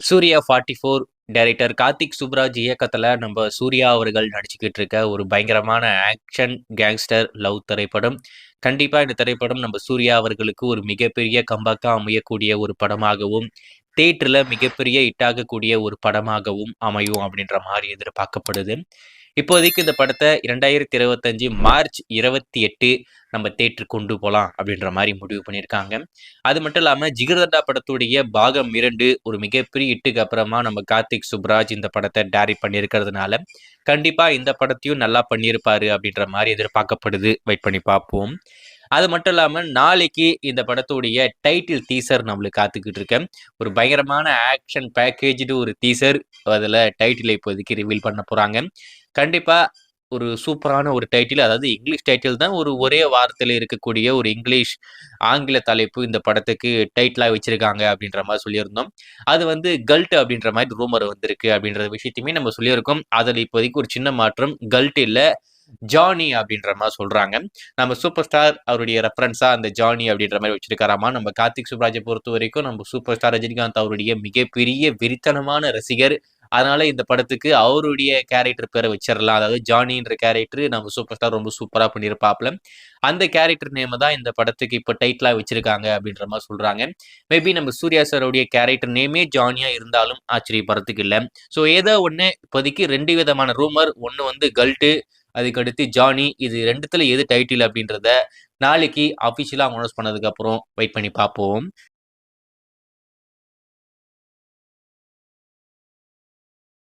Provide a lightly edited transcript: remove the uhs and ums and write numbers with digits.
Surya 44 director Karthik Subraj இயக்கத்துல நம்ம சூர்யா அவர்கள் நடிச்சுக்கிட்டு இருக்க ஒரு பயங்கரமான ஆக்ஷன் கேங்ஸ்டர் லவ் திரைப்படம். கண்டிப்பா இந்த திரைப்படம் நம்ம சூர்யா அவர்களுக்கு ஒரு மிகப்பெரிய கம்பேக்கா அமையக்கூடிய ஒரு படமாகவும், தியேட்டர்ல மிகப்பெரிய ஹிட் ஆகக்கூடிய ஒரு படமாகவும் அமையும் அப்படின்ற மாதிரி எதிர்பார்க்கப்படுது. இப்போதைக்கு இந்த படத்தை 2025 மார்ச் 28 நம்ம தேட்டருக்கு கொண்டு போகலாம் அப்படின்ற மாதிரி முடிவு பண்ணியிருக்காங்க. அது மட்டும் இல்லாமல் ஜிகர்தண்டா படத்துடைய பாகம் 2 ஒரு மிகப்பெரிய ஹிட்டுக்கு அப்புறமா நம்ம கார்த்திக் சுப்ராஜ் இந்த படத்தை டைரக்ட் பண்ணியிருக்கிறதுனால கண்டிப்பாக இந்த படத்தையும் நல்லா பண்ணியிருப்பாரு அப்படின்ற மாதிரி எதிர்பார்க்கப்படுது. வெயிட் பண்ணி பார்ப்போம். அது மட்டும் இல்லாமல் நாளைக்கு இந்த படத்துடைய டைட்டில் டீசர் நம்மளுக்கு காத்துக்கிட்டு இருக்கேன். ஒரு பயங்கரமான ஆக்ஷன் பேக்கேஜ்டு ஒரு டீசர். அதில் டைட்டிலை இப்போதைக்கு ரிவீல் பண்ண போகிறாங்க. கண்டிப்பாக ஒரு சூப்பரான ஒரு டைட்டில், அதாவது இங்கிலீஷ் டைட்டில் தான். ஒரே வாரத்தில் இருக்கக்கூடிய ஒரு இங்கிலீஷ் ஆங்கில தலைப்பு இந்த படத்துக்கு டைட்டிலாக வச்சிருக்காங்க அப்படின்ற மாதிரி சொல்லியிருந்தோம். அது வந்து கல்ட் அப்படின்ற மாதிரி ரூமர் வந்திருக்கு அப்படின்ற விஷயத்தையுமே நம்ம சொல்லியிருக்கோம். அதில் இப்போதைக்கு ஒரு சின்ன மாற்றம், கல்ட் இல்லை ஜானி அப்படின்ற மாதிரி சொல்றாங்க. நம்ம சூப்பர் ஸ்டார் அவருடைய ரெஃபரன்ஸா அந்த ஜானி அப்படின்ற மாதிரி வச்சிருக்காராமா. நம்ம கார்த்திக் சுப்ராஜை பொறுத்த வரைக்கும் நம்ம சூப்பர் ஸ்டார் ரஜினிகாந்த் அவருடைய மிகப்பெரிய வெறித்தனமான ரசிகர். அதனால இந்த படத்துக்கு அவருடைய கேரக்டர் பேரை வச்சிடலாம். அதாவது ஜானின்ற கேரக்டர் நம்ம சூப்பர் ஸ்டார் ரொம்ப சூப்பரா பண்ணியிருப்பாப்ல. அந்த கேரக்டர் நேம் தான் இந்த படத்துக்கு இப்போ டைட்டிலா வச்சிருக்காங்க அப்படின்ற மாதிரி சொல்றாங்க. மேபி நம்ம சூர்யா சாருடைய கேரக்டர் நேமே ஜானியா இருந்தாலும் ஆச்சரியப்படுறதுக்கு இல்லை. ஸோ ஏதோ ஒன்று இப்போதைக்கு 2 விதமான ரூமர். ஒன்று வந்து கல்ட்டு, அதுக்கடுத்து ஜானி. இது 2த்துல எது டைட்டில் அப்படின்றத நாளைக்கு அஃபிஷியலாக அனௌன்ஸ் பண்ணதுக்கு அப்புறம் வெயிட் பண்ணி பார்ப்போம்.